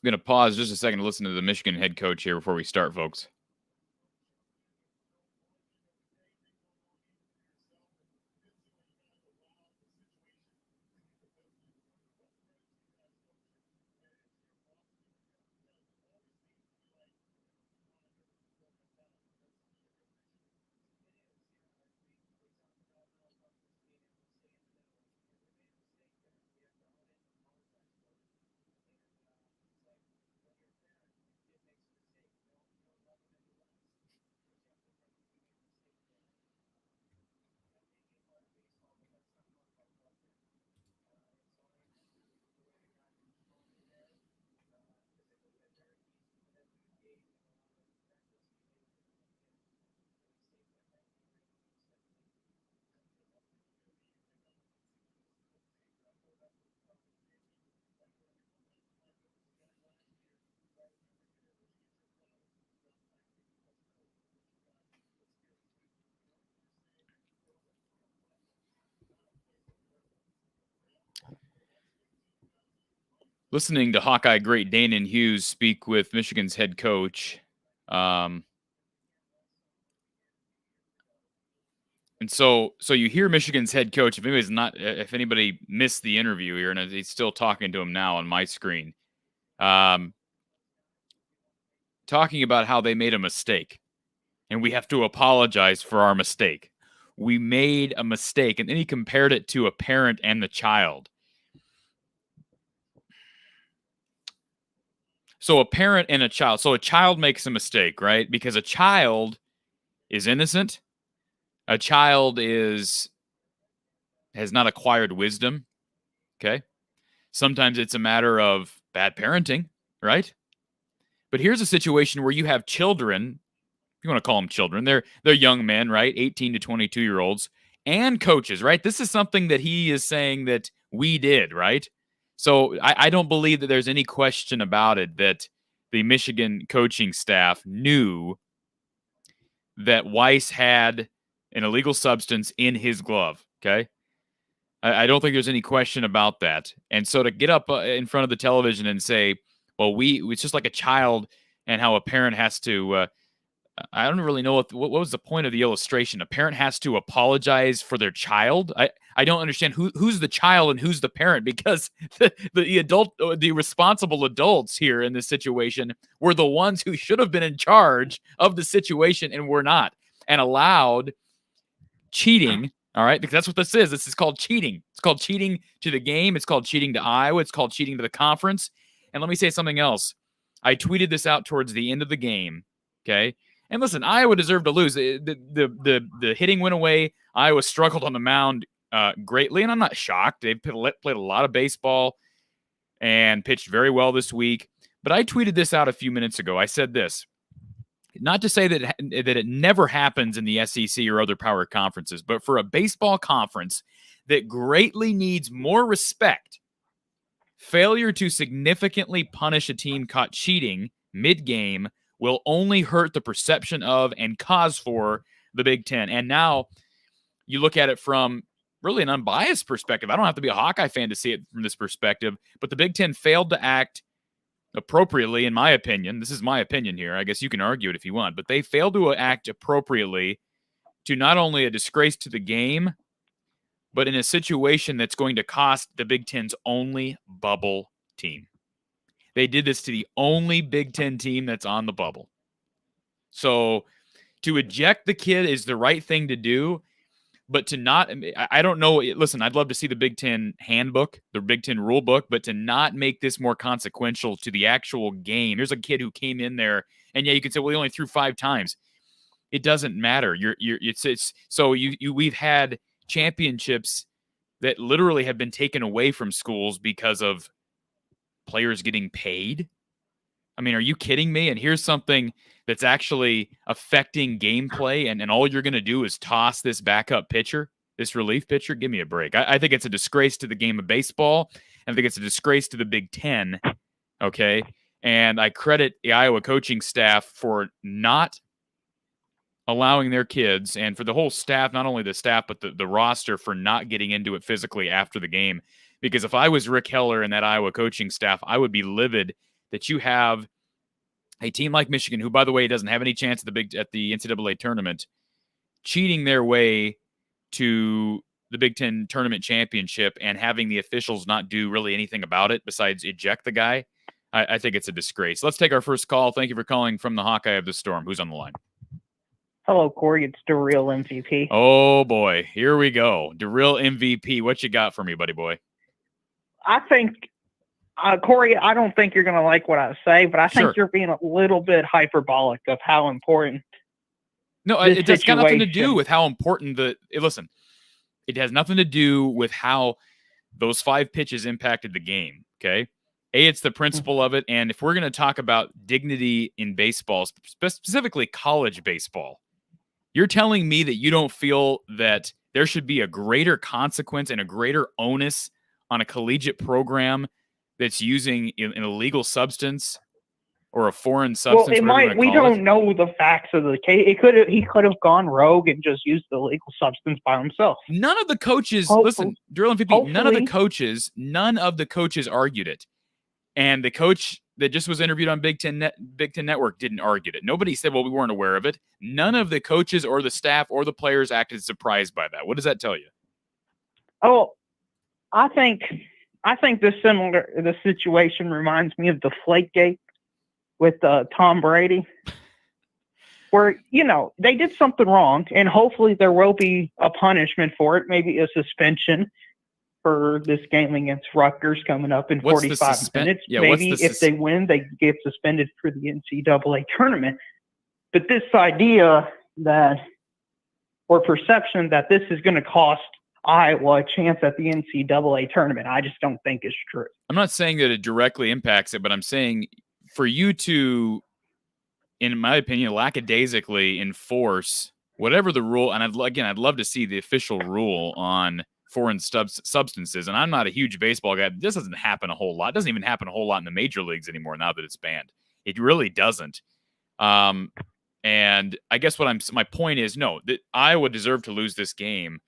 going to pause just a second to listen to the Michigan head coach here before we start, folks. Listening to Hawkeye great Danon Hughes speak with Michigan's head coach. And so you hear Michigan's head coach. If anybody missed the interview here, and he's still talking to him now on my screen, talking about how they made a mistake, and we have to apologize for our mistake. We made a mistake, and then he compared it to a parent and the child. So a parent and a child. So a child makes a mistake, right? Because a child is innocent. A child has not acquired wisdom. Okay. Sometimes it's a matter of bad parenting, right? But here's a situation where you have children. If you want to call them children, they're young men, right? 18 to 22-year-olds and coaches, right? This is something that he is saying that we did, right? So I don't believe that there's any question about it that the Michigan coaching staff knew that Weiss had an illegal substance in his glove, okay? I don't think there's any question about that. And so to get up in front of the television and say, well, it's just like a child and how a parent has to I don't really know what was the point of the illustration. A parent has to apologize for their child. I don't understand who's the child and who's the parent, because the responsible adults here in this situation were the ones who should have been in charge of the situation and were not, and allowed cheating. All right, because that's what this is. This is called cheating. It's called cheating to the game. It's called cheating to Iowa. It's called cheating to the conference. And let me say something else. I tweeted this out towards the end of the game. Okay. And listen, Iowa deserved to lose. The hitting went away. Iowa struggled on the mound greatly, and I'm not shocked. They've played a lot of baseball and pitched very well this week. But I tweeted this out a few minutes ago. I said this. Not to say that it never happens in the SEC or other power conferences, but for a baseball conference that greatly needs more respect, failure to significantly punish a team caught cheating mid-game will only hurt the perception of and cause for the Big Ten. And now you look at it from really an unbiased perspective. I don't have to be a Hawkeye fan to see it from this perspective, but the Big Ten failed to act appropriately, in my opinion. This is my opinion here. I guess you can argue it if you want, but they failed to act appropriately to not only a disgrace to the game, but in a situation that's going to cost the Big Ten's only bubble team. They did this to the only Big Ten team that's on the bubble. So to eject the kid is the right thing to do, but to not, I don't know. Listen, I'd love to see the Big Ten handbook, the Big Ten rule book, but to not make this more consequential to the actual game. There's a kid who came in there, and yeah, you could say, well, he only threw 5 times. It doesn't matter. We've had championships that literally have been taken away from schools because of players getting paid. I mean, are you kidding me? And here's something that's actually affecting gameplay, and all you're going to do is toss this backup pitcher, this relief pitcher? Give me a break. I think it's a disgrace to the game of baseball. I think it's a disgrace to the Big Ten, okay? And I credit the Iowa coaching staff for not allowing their kids, and for the whole staff, not only the staff, but the roster, for not getting into it physically after the game. Because if I was Rick Heller and that Iowa coaching staff, I would be livid that you have a team like Michigan, who, by the way, doesn't have any chance at the NCAA tournament, cheating their way to the Big Ten tournament championship and having the officials not do really anything about it besides eject the guy. I think it's a disgrace. Let's take our first call. Thank you for calling from the Hawkeye of the Storm. Who's on the line? Hello, Corey. It's the real MVP. Oh, boy. Here we go. The real MVP. What you got for me, buddy boy? I think, Corey, I don't think you're going to like what I say, but I think Sure. you're being a little bit hyperbolic of how important. No, it does got nothing to do with how important listen, it has nothing to do with how those 5 pitches impacted the game, okay? It's the principle of it, and if we're going to talk about dignity in baseball, specifically college baseball, you're telling me that you don't feel that there should be a greater consequence and a greater onus on a collegiate program that's using an illegal substance or a foreign substance? Well, it might. We don't know the facts of the case. He could have gone rogue and just used the illegal substance by himself. None of the coaches, listen, Drill MVP, none of the coaches argued it. And the coach that just was interviewed on Big Ten Network didn't argue it. Nobody said, well, we weren't aware of it. None of the coaches or the staff or the players acted surprised by that. What does that tell you? Oh, I think the situation reminds me of the Flakegate with Tom Brady, where, they did something wrong, and hopefully there will be a punishment for it, maybe a suspension for this game against Rutgers coming up in 45 minutes. Yeah, maybe if they win, they get suspended for the NCAA tournament. But this idea or perception that this is going to cost Iowa a chance at the NCAA tournament, I just don't think is true. I'm not saying that it directly impacts it, but I'm saying for you to, in my opinion, lackadaisically enforce whatever the rule, and I'd love to see the official rule on foreign substances, and I'm not a huge baseball guy. This doesn't happen a whole lot. It doesn't even happen a whole lot in the major leagues anymore now that it's banned. It really doesn't. And I guess my point is, no, that Iowa deserved to lose this game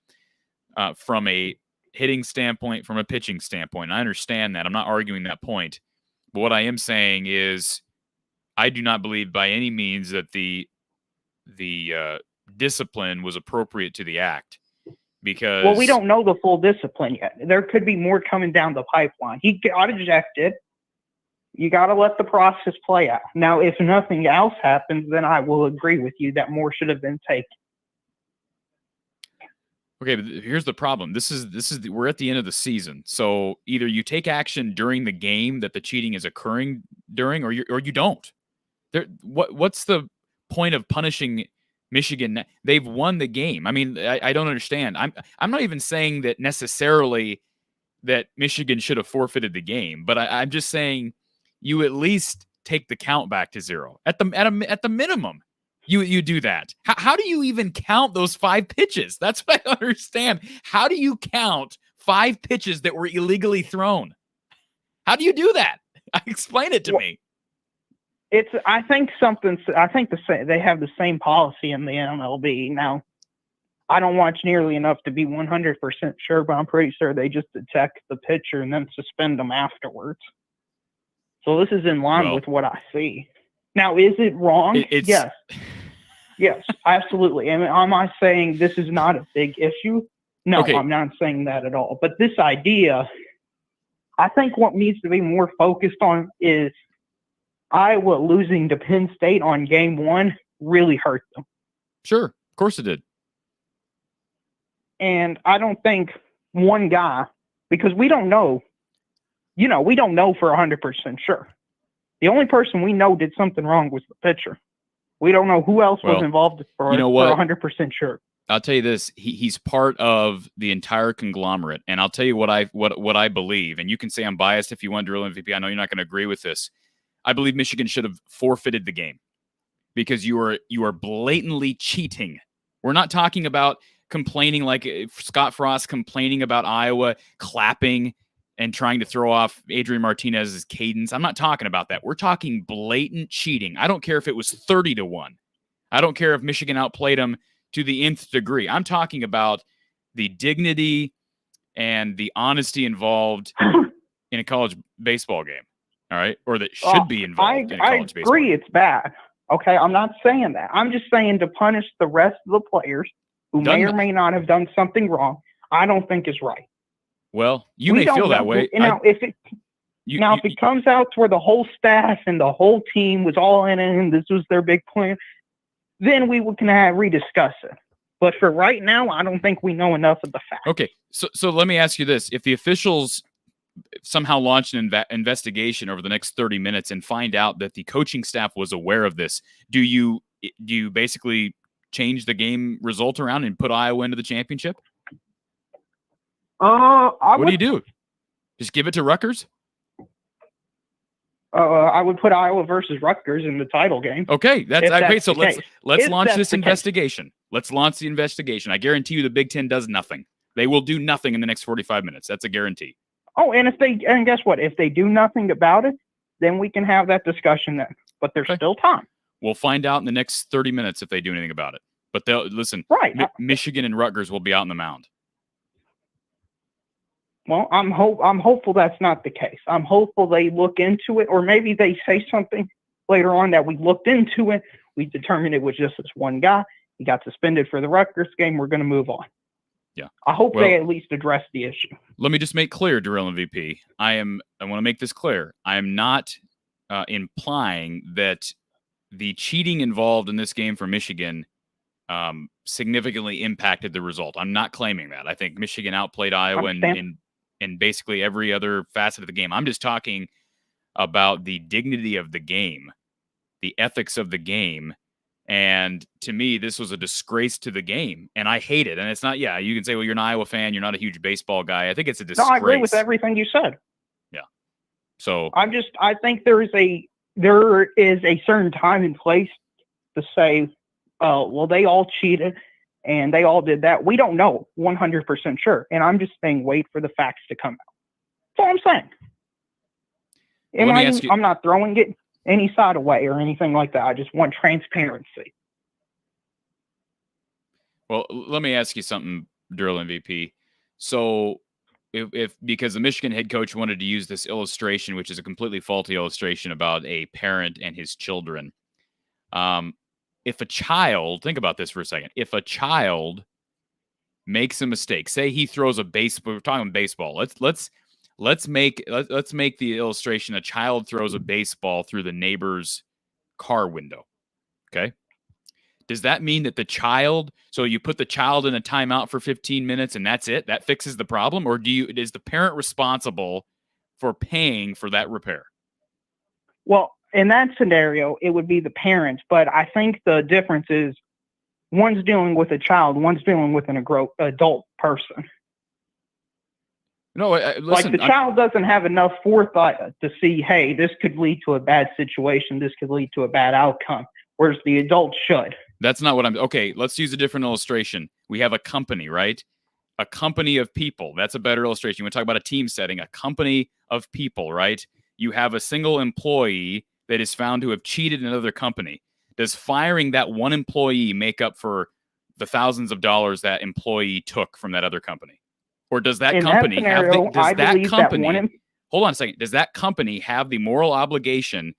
from a hitting standpoint, from a pitching standpoint. And I understand that. I'm not arguing that point. But what I am saying is I do not believe by any means that the discipline was appropriate to the act. Because, well, we don't know the full discipline yet. There could be more coming down the pipeline. He got ejected. You got to let the process play out. Now, if nothing else happens, then I will agree with you that more should have been taken. Okay, but here's the problem. We're at the end of the season. So either you take action during the game that the cheating is occurring during, or you don't. What's the point of punishing Michigan? They've won the game. I mean, I don't understand. I'm not even saying that necessarily that Michigan should have forfeited the game, but I'm just saying you at least take the count back to 0 at the minimum. You do that. How do you even count those 5 pitches? That's what I don't understand. How do you count 5 pitches that were illegally thrown? How do you do that? Explain it to me. I think they have the same policy in the MLB. Now, I don't watch nearly enough to be 100% sure, but I'm pretty sure they just detect the pitcher and then suspend them afterwards. So this is in line with what I see. Now, is it wrong? Yes. Yes, absolutely. And am I saying this is not a big issue? No, okay. I'm not saying that at all. But this idea, I think what needs to be more focused on is Iowa losing to Penn State on game 1 really hurt them. Sure. Of course it did. And I don't think one guy, because we don't know, we don't know for 100% sure. The only person we know did something wrong was the pitcher. We don't know who else was involved for 100% sure. I'll tell you this: he's part of the entire conglomerate, and I'll tell you what I believe. And you can say I'm biased if you want to drill MVP. I know you're not going to agree with this. I believe Michigan should have forfeited the game because you are blatantly cheating. We're not talking about complaining like Scott Frost complaining about Iowa clapping and trying to throw off Adrian Martinez's cadence. I'm not talking about that. We're talking blatant cheating. I don't care if it was 30-1. I don't care if Michigan outplayed them to the nth degree. I'm talking about the dignity and the honesty involved in a college baseball game. All right, or that should be involved in college baseball. I agree it's bad. Okay, I'm not saying that. I'm just saying to punish the rest of the players who may or may not have done something wrong, I don't think is right. Well, you may feel that way. Now, if it comes out to where the whole staff and the whole team was all in it and this was their big plan, then we can rediscuss it. But for right now, I don't think we know enough of the facts. Okay, so let me ask you this. If the officials somehow launch an investigation over the next 30 minutes and find out that the coaching staff was aware of this, do you basically change the game result around and put Iowa into the championship? What do you do? Just give it to Rutgers? I would put Iowa versus Rutgers in the title game. Okay, that's okay. So let's launch this investigation. Let's launch the investigation. I guarantee you, the Big Ten does nothing. They will do nothing in the next 45 minutes. That's a guarantee. Oh, and guess what? If they do nothing about it, then we can have that discussion then. But there's still time. We'll find out in the next 30 minutes if they do anything about it. But they'll listen. Right. Michigan and Rutgers will be out in the mound. Well, I'm hopeful that's not the case. I'm hopeful they look into it, or maybe they say something later on that we looked into it. We determined it was just this one guy. He got suspended for the Rutgers game. We're going to move on. Yeah. I hope they at least address the issue. Let me just make clear, Darrell MVP. I want to make this clear. I am not implying that the cheating involved in this game for Michigan significantly impacted the result. I'm not claiming that. I think Michigan outplayed Iowa in basically every other facet of the game. I'm just talking about the dignity of the game, the ethics of the game. And to me, this was a disgrace to the game, and I hate it. And it's not, you can say, well, you're an Iowa fan, you're not a huge baseball guy. I think it's a disgrace. No, I agree with everything you said. Yeah. So I think there is a certain time and place to say, well, they all cheated and they all did that. We don't know 100% sure. And I'm just saying, wait for the facts to come out. That's all I'm saying. I'm not throwing it any side away or anything like that. I just want transparency. Well, let me ask you something, Darrell MVP. So if because the Michigan head coach wanted to use this illustration, which is a completely faulty illustration about a parent and his children. If a child, think about this for a second. If a child makes a mistake, say he throws a baseball, we're talking baseball. Let's make the illustration: a child throws a baseball through the neighbor's car window. Okay. Does that mean that the child, so you put the child in a timeout for 15 minutes and that's it? That fixes the problem? Or is the parent responsible for paying for that repair? Well, in that scenario, it would be the parents. But I think the difference is one's dealing with a child, one's dealing with an adult person. No, listen. Like the child doesn't have enough forethought to see, hey, this could lead to a bad situation. This could lead to a bad outcome. Whereas the adult should. That's not what okay, let's use a different illustration. We have a company, right? A company of people. That's a better illustration. You want to talk about a team setting, a company of people, right? You have a single employee that is found to have cheated another company. Does firing that one employee make up for the thousands of dollars that employee took from that other company? Or does that company hold on a second. Does that company have the moral obligation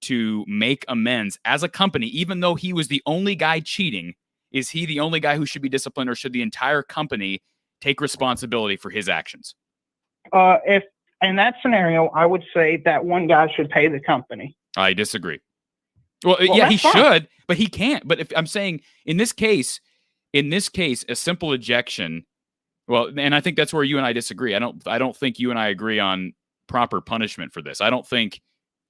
to make amends as a company, even though he was the only guy cheating? Is he the only guy who should be disciplined, or should the entire company take responsibility for his actions? If in that scenario, I would say that one guy should pay the company. I disagree. Well, yeah, he should, but he can't. But if I'm saying in this case, a simple ejection. Well, and I think that's where you and I disagree. I don't think you and I agree on proper punishment for this. I don't think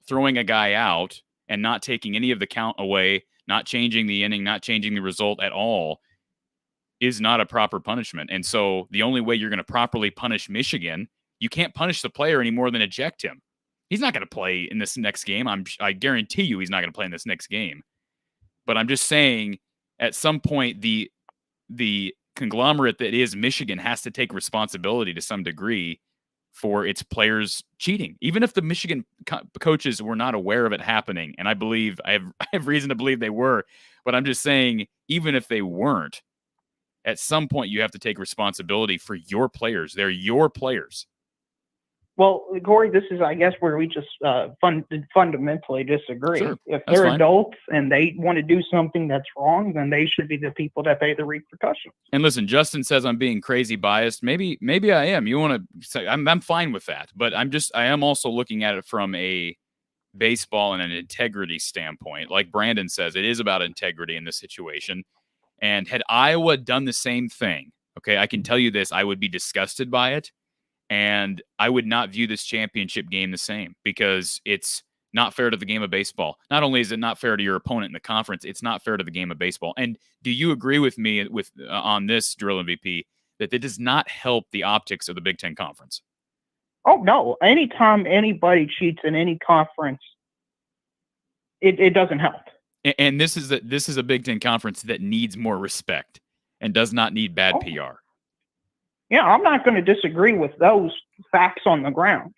throwing a guy out and not taking any of the count away, not changing the inning, not changing the result at all is not a proper punishment. And so the only way you're going to properly punish Michigan, you can't punish the player any more than eject him. He's not going to play in this next game. I guarantee you he's not going to play in this next game. But I'm just saying, at some point, the conglomerate that is Michigan has to take responsibility to some degree for its players cheating, even if the Michigan coaches were not aware of it happening. And I have reason to believe they were, but I'm just saying, even if they weren't, at some point you have to take responsibility for your players. They're your players. Well, Corey, this is, I guess, where we just fundamentally disagree. Sure, If that's they're fine. adults and they want to do something that's wrong, then they should be the people that pay the repercussions. And listen, Justin says I'm being crazy biased. Maybe I am. You want to say I'm fine with that, but I am also looking at it from a baseball and an integrity standpoint. Like Brandon says, it is about integrity in this situation. And had Iowa done the same thing, okay, I can tell you this, I would be disgusted by it. And I would not view this championship game the same because it's not fair to the game of baseball. Not only is it not fair to your opponent in the conference, it's not fair to the game of baseball. And do you agree with me on this, Drill MVP, that it does not help the optics of the Big Ten Conference? Oh, no. Anytime anybody cheats in any conference, it doesn't help. And this is a Big Ten Conference that needs more respect and does not need bad PR. Yeah, I'm not going to disagree with those facts on the ground.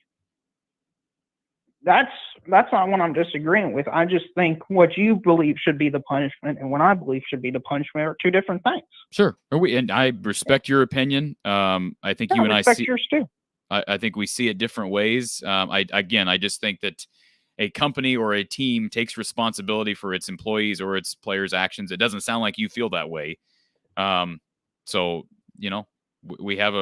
That's not what I'm disagreeing with. I just think what you believe should be the punishment and what I believe should be the punishment are two different things. Sure. And I respect your opinion. I think you and I respect yours too. I think we see it different ways. I just think that a company or a team takes responsibility for its employees or its players' actions. It doesn't sound like you feel that way. So, we have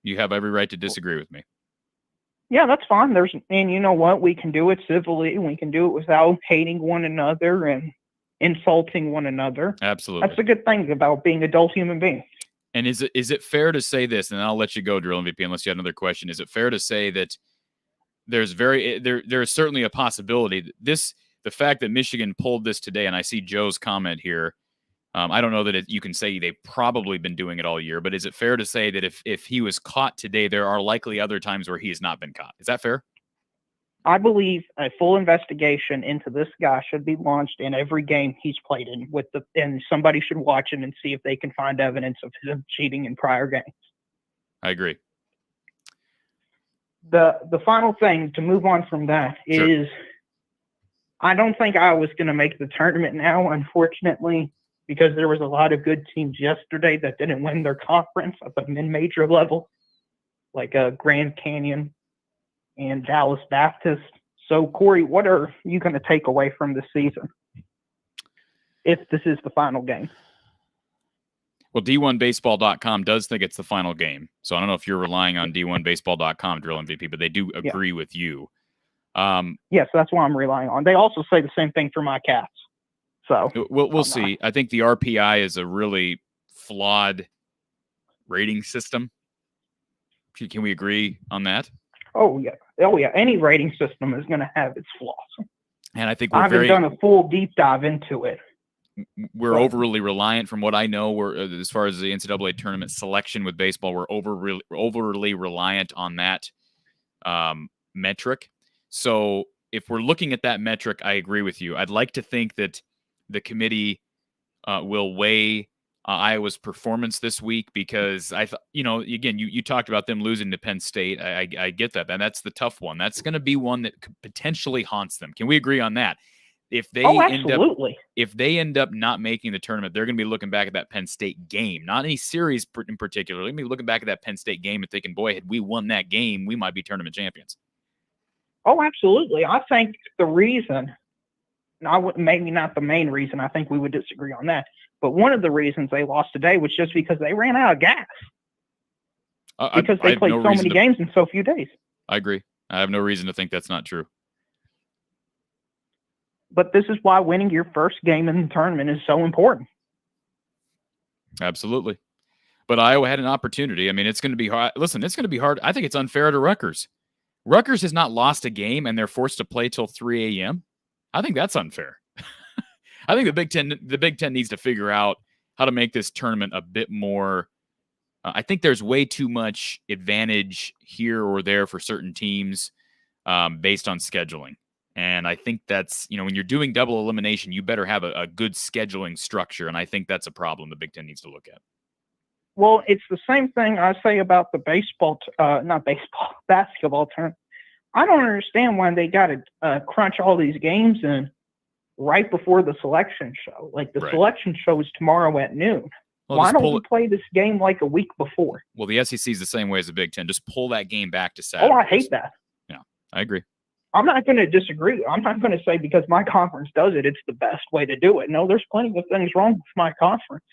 you have every right to disagree with me. Yeah, that's fine. And you know what? We can do it civilly. We can do it without hating one another and insulting one another. Absolutely. That's the good thing about being adult human beings. And is it fair to say this, and I'll let you go, Drill MVP, unless you have another question. Is it fair to say that there is certainly a possibility that the fact that Michigan pulled this today, and I see Joe's comment here, I don't know that you can say they've probably been doing it all year, but is it fair to say that if he was caught today, there are likely other times where he has not been caught? Is that fair? I believe a full investigation into this guy should be launched in every game he's played in, and somebody should watch it and see if they can find evidence of him cheating in prior games. I agree. The final thing to move on from that is I don't think I was going to make the tournament now, unfortunately, because there was a lot of good teams yesterday that didn't win their conference at the mid-major level, like Grand Canyon and Dallas Baptist. So, Corey, what are you going to take away from this season if this is the final game? Well, D1Baseball.com does think it's the final game. So I don't know if you're relying on D1Baseball.com, Drill MVP, but they do agree with you. Yes, that's what I'm relying on. They also say the same thing for my Cats. So we'll see. I think the RPI is a really flawed rating system. Can we agree on that? Oh yeah. Any rating system is going to have its flaws. And I think I haven't done a full deep dive into it. We're overly reliant, from what I know. We're as far as the NCAA tournament selection with baseball, we're overly reliant on that metric. So if we're looking at that metric, I agree with you. I'd like to think that the committee will weigh Iowa's performance this week, because again, you talked about them losing to Penn State. I get that, and that's the tough one. That's going to be one that could potentially haunts them. Can we agree on that? If they end up not making the tournament, they're going to be looking back at that Penn State game, not any series in particular. They're going to be looking back at that Penn State game and thinking, boy, had we won that game, we might be tournament champions. Oh, absolutely. I think the reason, maybe not the main reason, I think we would disagree on that, but one of the reasons they lost today was just because they ran out of gas. Because they played so many games in so few days. I agree. I have no reason to think that's not true. But this is why winning your first game in the tournament is so important. Absolutely. But Iowa had an opportunity. I mean, it's going to be hard. Listen, it's going to be hard. I think it's unfair to Rutgers. Rutgers has not lost a game, and they're forced to play till 3 a.m. I think that's unfair. I think the Big Ten needs to figure out how to make this tournament a bit more. I think there's way too much advantage here or there for certain teams based on scheduling. And I think that's, when you're doing double elimination, you better have a good scheduling structure. And I think that's a problem the Big Ten needs to look at. Well, it's the same thing I say about the basketball tournament. I don't understand why they got to crunch all these games in right before the selection show. Like the selection show is tomorrow at noon. Well, Why don't we play this game like a week before? Well, the SEC is the same way as the Big Ten. Just pull that game back to Saturday. Oh, I hate that. Yeah, I agree. I'm not going to disagree. I'm not going to say because my conference does it, it's the best way to do it. No, there's plenty of things wrong with my conference.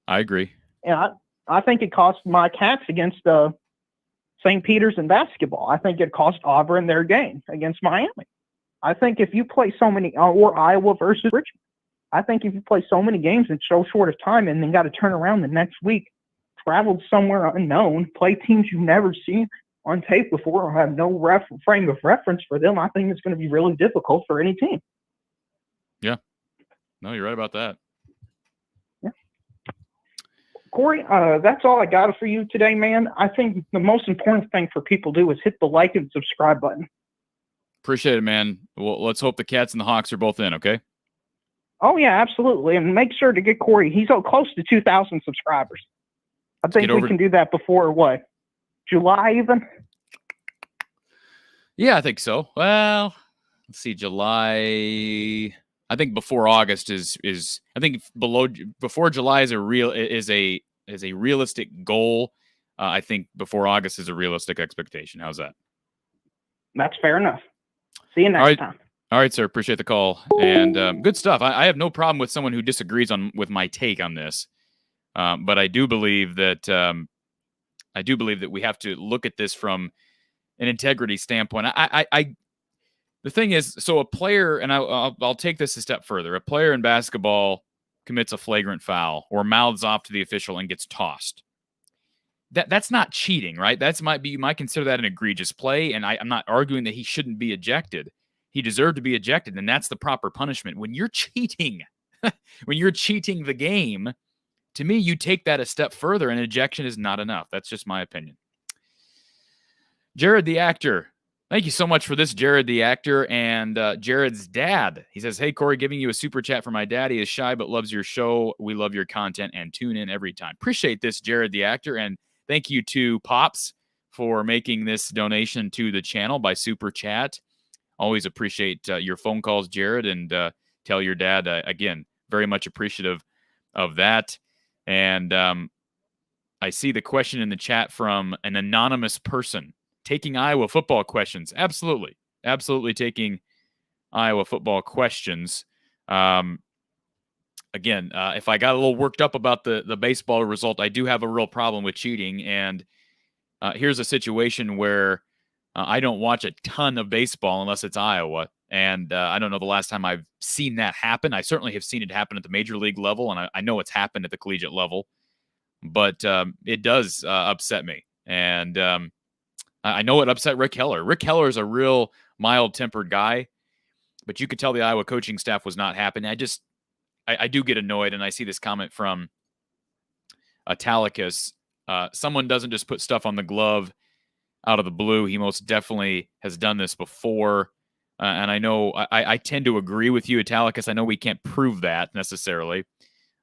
I agree. And I think it cost my Cats against St. Peter's in basketball. I think it cost Auburn their game against Miami. I think if you play so many, or Iowa versus Richmond, I think if you play so many games in so short of time and then got to turn around the next week, traveled somewhere unknown, play teams you've never seen on tape before or have no frame of reference for them, I think it's going to be really difficult for any team. Yeah. No, you're right about that. Yeah. Corey, that's all I got for you today, man. I think the most important thing for people to do is hit the like and subscribe button. Appreciate it, man. Well, let's hope the Cats and the Hawks are both in, okay? Oh, yeah, absolutely. And make sure to get Corey. He's close to 2,000 subscribers. I think we can do that before what? July even? Yeah, I think so. Well, let's see, July. I think before August is I think before July is a realistic goal. I think before August is a realistic expectation. How's that? That's fair enough. See you next time. All right, sir. Appreciate the call and good stuff. I have no problem with someone who disagrees with my take on this, but I do believe that we have to look at this from an integrity standpoint. The thing is, so a player, and I'll take this a step further. A player in basketball commits a flagrant foul or mouths off to the official and gets tossed. That's not cheating, right? You might consider that an egregious play, and I'm not arguing that he shouldn't be ejected. He deserved to be ejected, and that's the proper punishment. When you're cheating, when you're cheating the game, to me, you take that a step further, and ejection is not enough. That's just my opinion. Jared the actor. Thank you so much for this, Jared the actor, and Jared's dad. He says, hey, Corey, giving you a super chat for my dad. He is shy but loves your show. We love your content and tune in every time. Appreciate this, Jared the actor, and thank you to Pops for making this donation to the channel by super chat. Always appreciate your phone calls, Jared, and tell your dad, again, very much appreciative of that. And I see the question in the chat from an anonymous person. Taking Iowa football questions. Absolutely. Absolutely taking Iowa football questions. Again, if I got a little worked up about the baseball result, I do have a real problem with cheating. And here's a situation where I don't watch a ton of baseball unless it's Iowa. And I don't know the last time I've seen that happen. I certainly have seen it happen at the major league level, and I know it's happened at the collegiate level. But it does upset me. And I know it upset Rick Heller. Rick Heller is a real mild-tempered guy, but you could tell the Iowa coaching staff was not happy. I do get annoyed, and I see this comment from Italicus. Someone doesn't just put stuff on the glove out of the blue. He most definitely has done this before. And I know I tend to agree with you, Italicus. I know we can't prove that necessarily.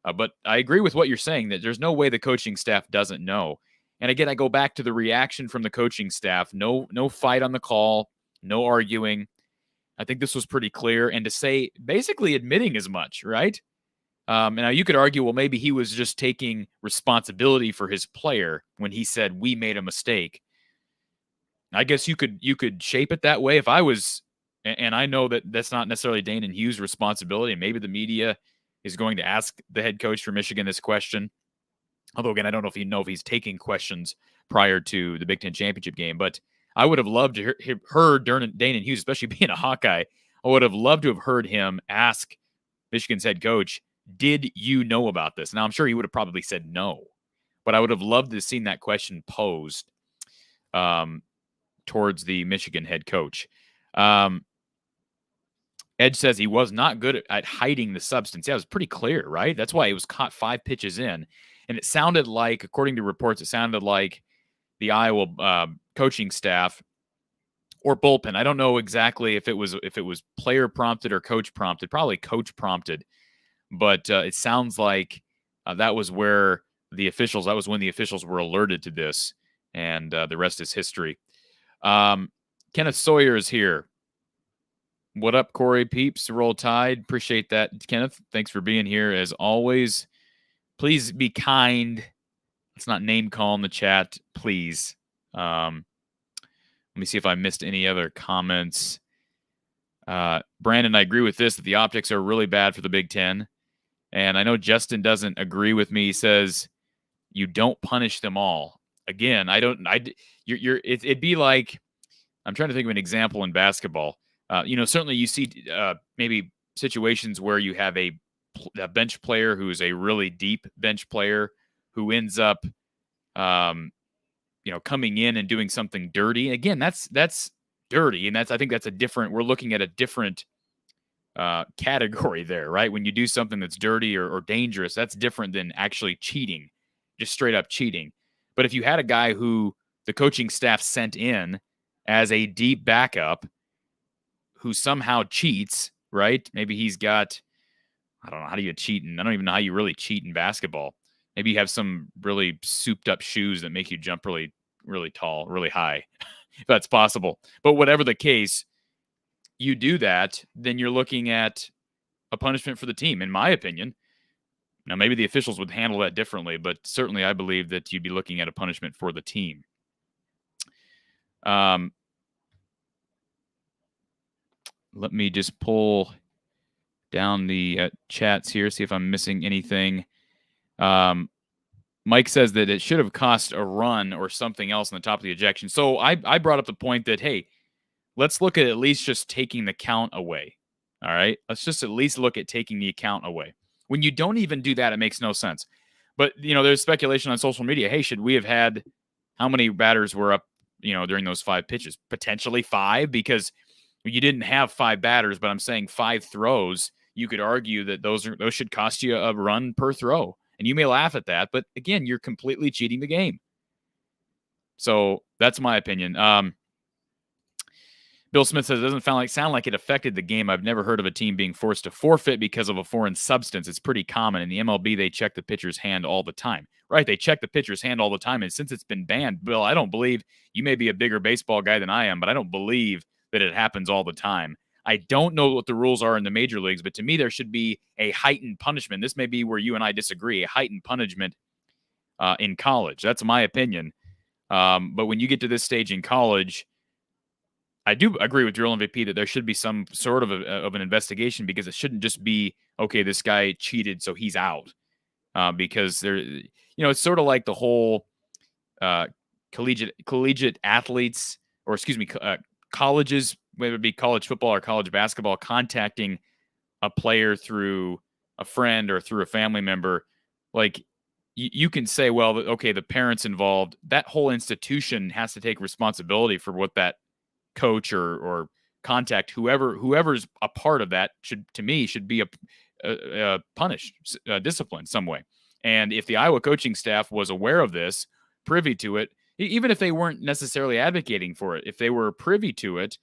But I agree with what you're saying, that there's no way the coaching staff doesn't know. And again, I go back to the reaction from the coaching staff. No fight on the call, no arguing. I think this was pretty clear. And to say, basically admitting as much, right? Now you could argue, well, maybe he was just taking responsibility for his player when he said, we made a mistake. I guess you could shape it that way. If I was, and I know that that's not necessarily Dane and Hughes' responsibility, and maybe the media is going to ask the head coach for Michigan this question. Although, again, I don't know if he's taking questions prior to the Big Ten championship game. But I would have loved to heard Dane and Hughes, especially being a Hawkeye, I would have loved to have heard him ask Michigan's head coach, did you know about this? Now, I'm sure he would have probably said no. But I would have loved to have seen that question posed towards the Michigan head coach. Edge says he was not good at hiding the substance. Yeah, it was pretty clear, right? That's why he was caught 5 pitches in. And it sounded like, according to reports, it sounded like the Iowa coaching staff or bullpen. I don't know exactly if it was player prompted or coach prompted. Probably coach prompted. But it sounds like that was when the officials were alerted to this. And the rest is history. Kenneth Sawyer is here. What up, Corey Peeps? Roll Tide. Appreciate that, Kenneth. Thanks for being here as always. Please be kind. Let's not name call in the chat, please. Let me see if I missed any other comments. Brandon, I agree with this, that the optics are really bad for the Big Ten. And I know Justin doesn't agree with me. He says you don't punish them all. Again, it'd be like, I'm trying to think of an example in basketball. Certainly you see maybe situations where you have a bench player who is a really deep bench player who ends up, coming in and doing something dirty. Again, that's dirty, and I think that's we're looking at a different category there, right? When you do something that's dirty or dangerous, that's different than actually cheating, just straight up cheating. But if you had a guy who the coaching staff sent in as a deep backup who somehow cheats, right? Maybe he's got, I don't know, how do you cheat? And I don't even know how you really cheat in basketball. Maybe you have some really souped up shoes that make you jump really, really tall, really high, if that's possible. But whatever the case, you do that, then you're looking at a punishment for the team, in my opinion. Now, maybe the officials would handle that differently, but certainly I believe that you'd be looking at a punishment for the team. Let me just pull down the chats here, see if I'm missing anything. Mike says that it should have cost a run or something else on the top of the ejection. So I brought up the point that, hey, let's look at least just taking the count away. All right? Let's just at least look at taking the count away. When you don't even do that, it makes no sense. But, there's speculation on social media. Hey, should we have had how many batters were up, during those 5 pitches? Potentially 5, because you didn't have 5 batters, but I'm saying 5 throws. You could argue that those should cost you a run per throw. And you may laugh at that, but again, you're completely cheating the game. So that's my opinion. Bill Smith says it doesn't sound like it affected the game. I've never heard of a team being forced to forfeit because of a foreign substance. It's pretty common. In the MLB, they check the pitcher's hand all the time. Right, they check the pitcher's hand all the time. And since it's been banned, Bill, I don't believe, you may be a bigger baseball guy than I am, but I don't believe that it happens all the time. I don't know what the rules are in the major leagues, but to me, there should be a heightened punishment. This may be where you and I disagree, a heightened punishment in college. That's my opinion. But when you get to this stage in college, I do agree with Drill MVP that there should be some sort of an investigation, because it shouldn't just be, okay, this guy cheated, so he's out. Because it's sort of like the whole collegiate athletes, or excuse me, colleges, whether it be college football or college basketball, contacting a player through a friend or through a family member. Like, you can say, well, okay, the parents involved, that whole institution has to take responsibility for what that coach or contact, whoever's a part of that, should be punished, disciplined some way. And if the Iowa coaching staff was aware of this, privy to it, even if they weren't necessarily advocating for it, if they were privy to it,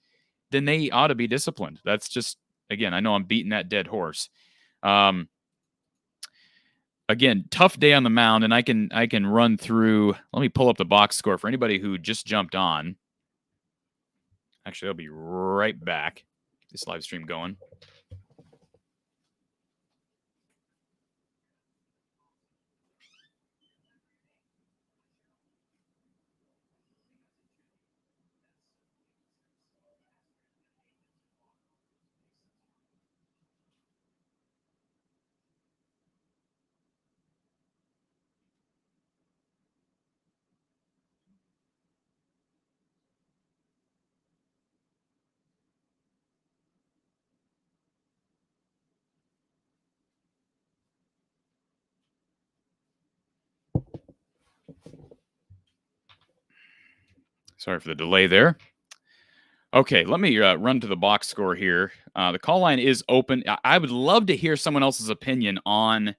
then they ought to be disciplined. That's just, again, I know I'm beating that dead horse. Again, tough day on the mound, and I can run through. Let me pull up the box score for anybody who just jumped on. Actually, I'll be right back. Get this live stream going. Sorry for the delay there. Okay, let me run to the box score here. The call line is open. I would love to hear someone else's opinion on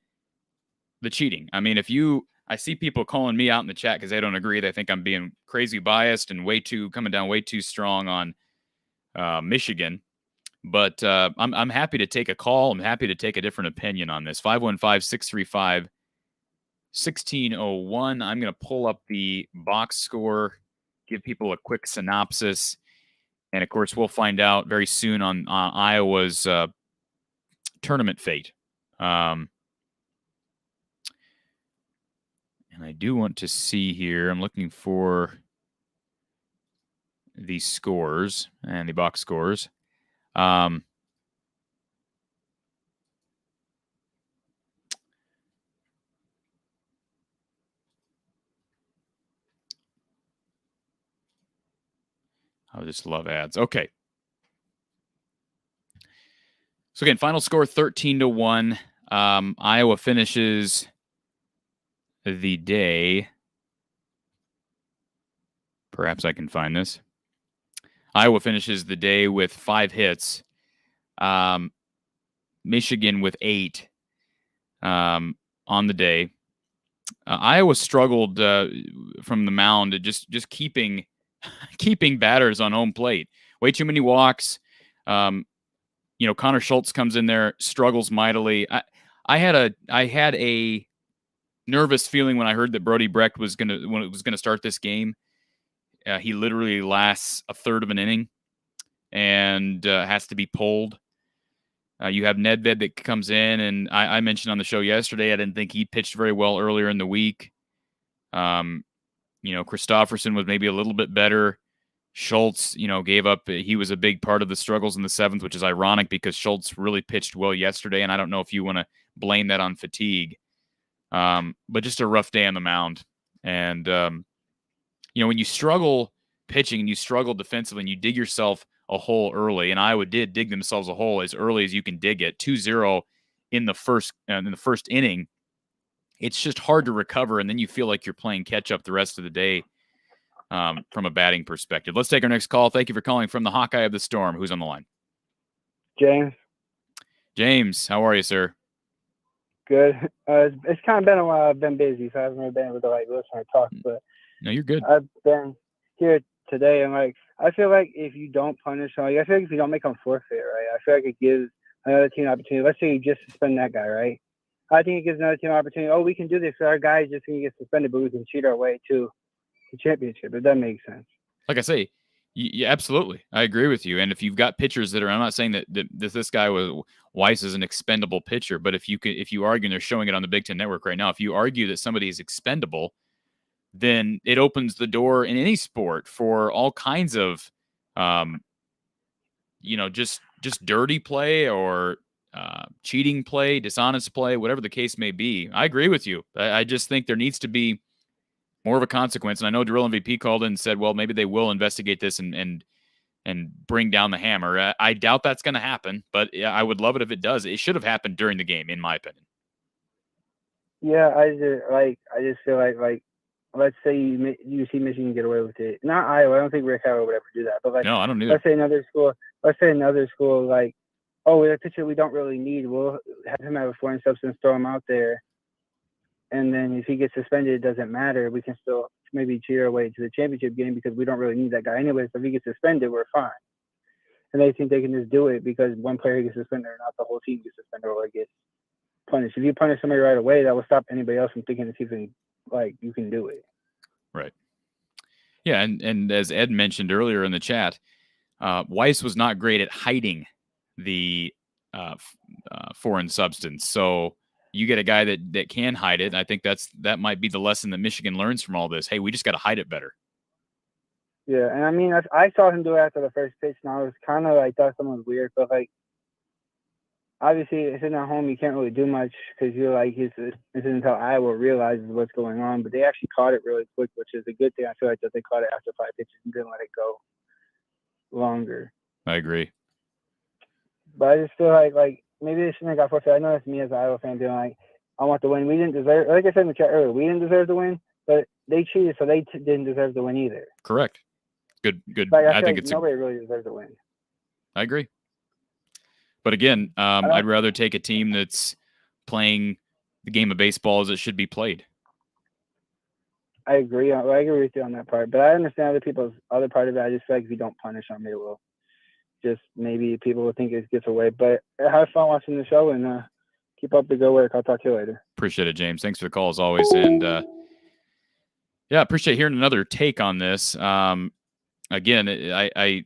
the cheating. I mean, I see people calling me out in the chat because they don't agree. They think I'm being crazy biased and coming down way too strong on Michigan. But I'm happy to take a call. I'm happy to take a different opinion on this. 515-635-1601. I'm going to pull up the box score, give people a quick synopsis. And, of course, we'll find out very soon on Iowa's tournament fate. And I do want to see here. I'm looking for the scores and the box scores. I just love ads. Okay. So again, final score 13-1. Iowa finishes the day. Perhaps I can find this. Iowa finishes the day with 5 hits. Michigan with 8 on the day. Iowa struggled from the mound, just keeping batters on home plate. Way too many walks. Connor Schultz comes in there, struggles mightily. I had a nervous feeling when I heard that Brody Brecht was gonna start this game. He literally lasts a third of an inning and has to be pulled. You have Nedved that comes in, and I mentioned on the show yesterday I didn't think he pitched very well earlier in the week. Christopherson was maybe a little bit better. Schultz, gave up. He was a big part of the struggles in the 7th, which is ironic because Schultz really pitched well yesterday, and I don't know if you want to blame that on fatigue. But just a rough day on the mound. And, when you struggle pitching and you struggle defensively and you dig yourself a hole early, and Iowa did dig themselves a hole as early as you can dig it, 2-0 in the first inning, it's just hard to recover, and then you feel like you're playing catch-up the rest of the day from a batting perspective. Let's take our next call. Thank you for calling from the Hawkeye of the Storm. Who's on the line? James. James, how are you, sir? Good. It's kind of been a while. I've been busy, so I haven't really been able to listen or talk. But no, you're good. I've been here today, and I feel like if you don't punish somebody, I feel like if you don't make them forfeit, right? I feel like it gives another team an opportunity. Let's say you just suspend that guy, right? I think it gives another team an opportunity. Oh, we can do this. So our guy is just going to get suspended, but we can cheat our way to the championship. If that makes sense. Like I say, yeah, absolutely. I agree with you. And if you've got pitchers that are, I'm not saying that this guy Weiss is an expendable pitcher, but if you argue, and they're showing it on the Big Ten Network right now, if you argue that somebody is expendable, then it opens the door in any sport for all kinds of, just dirty play or cheating play, dishonest play, whatever the case may be. I agree with you. I just think there needs to be more of a consequence. And I know Drill MVP called in and said, well, maybe they will investigate this and bring down the hammer. I doubt that's going to happen, but I would love it if it does. It should have happened during the game, in my opinion. Yeah, I just feel like let's say you see Michigan get away with it. Not Iowa. I don't think Rick Howard would ever do that. But no, I don't either. Let's say another school, like, oh, we're a pitcher we don't really need. We'll have him have a foreign substance, throw him out there. And then if he gets suspended, it doesn't matter. We can still maybe cheat our way to the championship game because we don't really need that guy anyway. So if he gets suspended, we're fine. And they think they can just do it because one player gets suspended or not the whole team gets suspended or gets punished. If you punish somebody right away, that will stop anybody else from thinking that you can do it. Right. Yeah, and as Ed mentioned earlier in the chat, Weiss was not great at hiding the foreign substance. So you get a guy that can hide it. I think that might be the lesson that Michigan learns from all this. Hey, we just got to hide it better. Yeah, and I mean, I saw him do it after the first pitch, and I was kind of thought something was weird, but obviously, sitting at home, you can't really do much because you're this isn't until Iowa realizes what's going on. But they actually caught it really quick, which is a good thing. I feel like that they caught it after 5 pitches and didn't let it go longer. I agree. But I just feel like maybe they shouldn't have got forfeit. I know that's me as an Iowa fan being I want to win. We didn't deserve, like I said in the chat earlier, we didn't deserve to win, but they cheated, so they didn't deserve to win either. Correct. Good. I think nobody really deserves to win. I agree. But again, I'd rather take a team that's playing the game of baseball as it should be played. I agree. I agree with you on that part. But I understand other people's other part of it. I just feel like if you don't punish them, it will just maybe people will think it gets away. But have fun watching the show and keep up the good work. I'll talk to you later. Appreciate it, James. Thanks for the call as always. And appreciate hearing another take on this. Again, I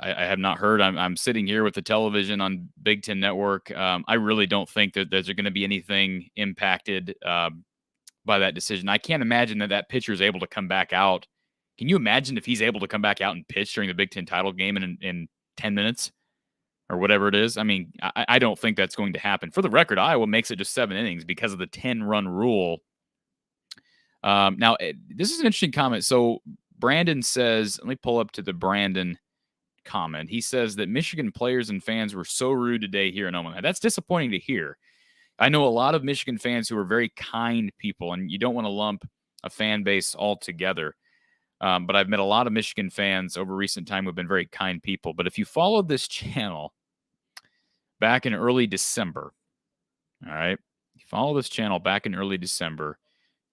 I have not heard. I'm sitting here with the television on Big Ten Network. I really don't think that there's going to be anything impacted by that decision. I can't imagine that pitcher is able to come back out. Can you imagine if he's able to come back out and pitch during the Big Ten title game in 10 minutes or whatever it is? I mean, I don't think that's going to happen. For the record, Iowa makes it just 7 innings because of the 10-run rule. Now, this is an interesting comment. So Brandon says, let me pull up to the Brandon comment. He says that Michigan players and fans were so rude today here in Omaha. That's disappointing to hear. I know a lot of Michigan fans who are very kind people, and you don't want to lump a fan base all together. But I've met a lot of Michigan fans over recent time who have been very kind people. But if you followed this channel back in early December, all right, you follow this channel back in early December,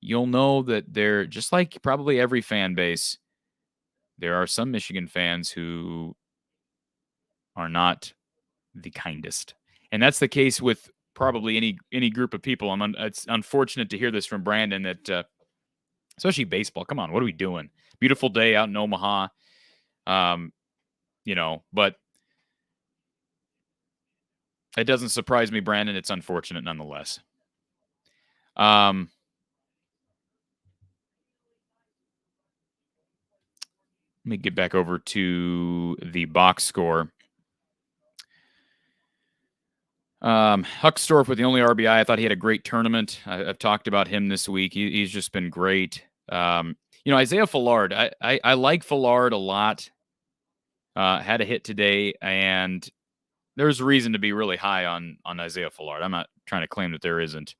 you'll know that there, just like probably every fan base, there are some Michigan fans who are not the kindest. And that's the case with probably any group of people. It's unfortunate to hear this from Brandon that, especially baseball. Come on, what are we doing? Beautiful day out in Omaha, but it doesn't surprise me, Brandon. It's unfortunate nonetheless. Let me get back over to the box score. Huckstorf with the only RBI. I thought he had a great tournament. I've talked about him this week. He's just been great. Isaiah Fallard. I like Fallard a lot. Had a hit today, and there's reason to be really high on Isaiah Fallard. I'm not trying to claim that there isn't.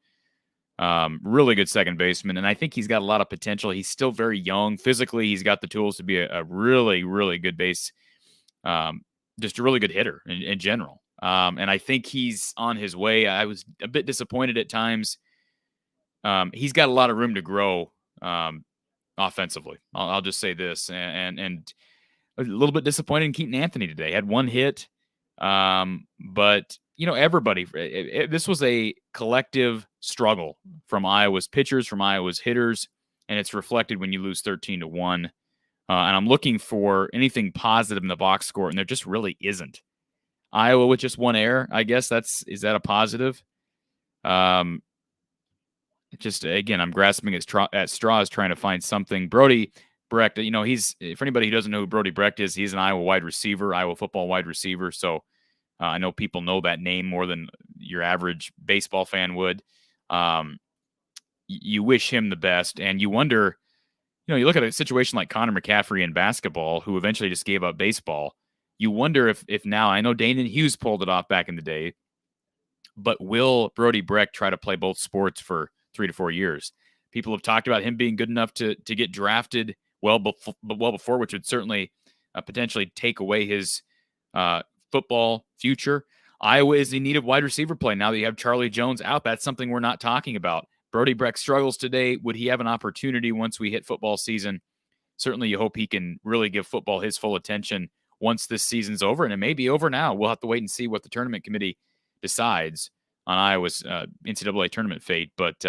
Really good second baseman, and I think he's got a lot of potential. He's still very young. Physically, he's got the tools to be a really, really good base, just a really good hitter in general. And I think he's on his way. I was a bit disappointed at times. He's got a lot of room to grow offensively. I'll just say this, and a little bit disappointed in Keaton Ankeny today. Had one hit, but everybody. This was a collective struggle from Iowa's pitchers, from Iowa's hitters, and it's reflected when you lose 13-1. And I'm looking for anything positive in the box score, and there just really isn't. Iowa with just one error, I guess is that a positive? Just again, I'm grasping at straws, trying to find something. Brody Brecht, he's, for anybody who doesn't know who Brody Brecht is, he's an Iowa wide receiver, Iowa football wide receiver. So I know people know that name more than your average baseball fan would. You wish him the best, and you wonder, you look at a situation like Connor McCaffrey in basketball, who eventually just gave up baseball. You wonder if now, I know Danon Hughes pulled it off back in the day, but will Brody Brecht try to play both sports for 3 to 4 years? People have talked about him being good enough to get drafted well before, which would certainly potentially take away his football future. Iowa is in need of wide receiver play now that you have Charlie Jones out. That's something we're not talking about. Brody Brecht struggles today. Would he have an opportunity once we hit football season? Certainly you hope he can really give football his full attention once this season's over, and it may be over now. We'll have to wait and see what the tournament committee decides on Iowa's NCAA tournament fate, but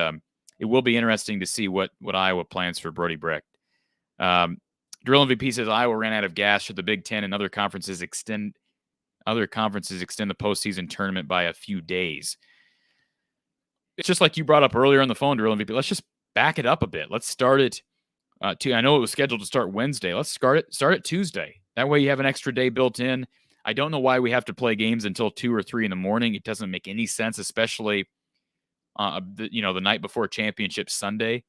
it will be interesting to see what Iowa plans for Brody Brecht. Drill MVP says Iowa ran out of gas should the Big Ten and other conferences extend the postseason tournament by a few days. It's just like you brought up earlier on the phone, Drill MVP. Let's just back it up a bit. Let's start it. I know it was scheduled to start Wednesday. Let's start it Tuesday. That way you have an extra day built in. I don't know why we have to play games until 2 or 3 in the morning. It doesn't make any sense, especially the night before championship Sunday.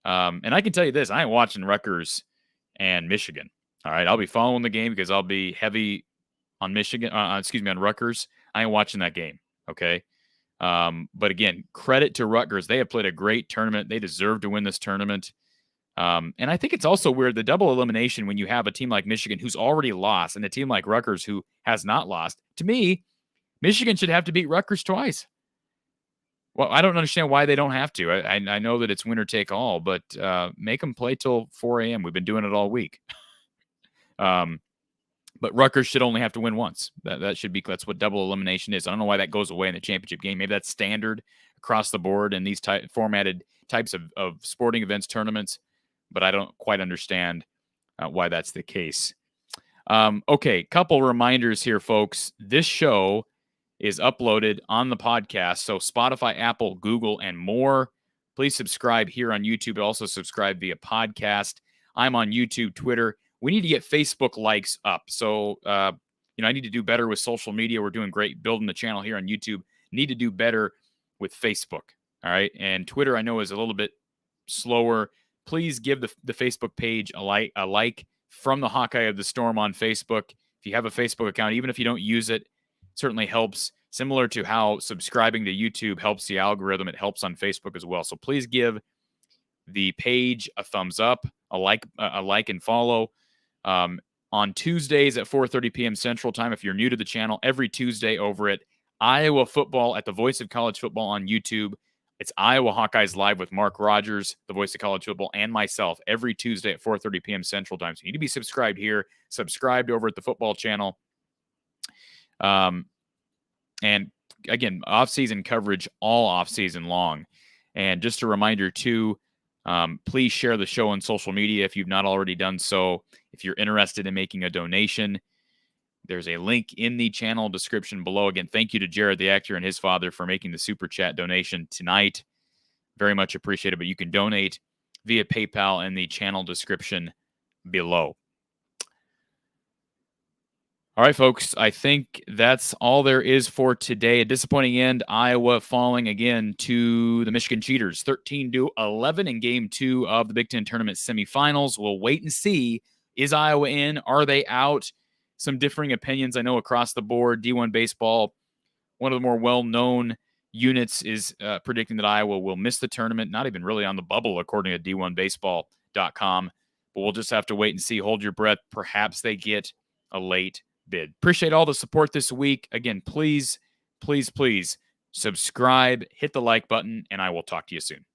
And I can tell you this: I ain't watching Rutgers and Michigan. All right, I'll be following the game because I'll be heavy on Michigan. On Rutgers. I ain't watching that game. Okay. But again, credit to Rutgers. They have played a great tournament. They deserve to win this tournament. And I think it's also weird, the double elimination, when you have a team like Michigan who's already lost and a team like Rutgers who has not lost. To me, Michigan should have to beat Rutgers twice. Well, I don't understand why they don't have to. I know that it's winner take all, but make them play till 4 a.m. We've been doing it all week. But Rutgers should only have to win once. That's what double elimination is. I don't know why that goes away in the championship game. Maybe that's standard across the board in these formatted types of sporting events, tournaments. But I don't quite understand why that's the case. Okay, couple reminders here, folks. This show is uploaded on the podcast, so Spotify, Apple, Google, and more. Please subscribe here on YouTube. Also subscribe via podcast. I'm on YouTube, Twitter. We need to get Facebook likes up. So, I need to do better with social media. We're doing great building the channel here on YouTube. Need to do better with Facebook. All right. And Twitter, I know, is a little bit slower. Please give the Facebook page a like from the Hawkeye of the Storm on Facebook. If you have a Facebook account, even if you don't use it, certainly helps. Similar to how subscribing to YouTube helps the algorithm, it helps on Facebook as well. So please give the page a thumbs up, a like and follow. On Tuesdays at 4:30 p.m. Central Time, if you're new to the channel, every Tuesday over at Iowa Football at the Voice of College Football on YouTube. It's Iowa Hawkeyes Live with Mark Rogers, the Voice of College Football, and myself every Tuesday at 4:30 p.m. Central Time. So you need to be subscribed here, subscribed over at the football channel. And again, off-season coverage all off-season long. And just a reminder, too, please share the show on social media if you've not already done so. If you're interested in making a donation, there's a link in the channel description below. Again, thank you to Jared, the actor, and his father for making the Super Chat donation tonight. Very much appreciated. But you can donate via PayPal in the channel description below. All right, folks, I think that's all there is for today. A disappointing end, Iowa falling again to the Michigan Cheaters, 13-11 in Game 2 of the Big Ten Tournament semifinals. We'll wait and see. Is Iowa in? Are they out? Some differing opinions, I know, across the board. D1 Baseball, one of the more well-known units, is predicting that Iowa will miss the tournament. Not even really on the bubble, according to D1Baseball.com. But we'll just have to wait and see. Hold your breath. Perhaps they get a late bid. Appreciate all the support this week. Again, please, please, please subscribe, hit the like button, and I will talk to you soon.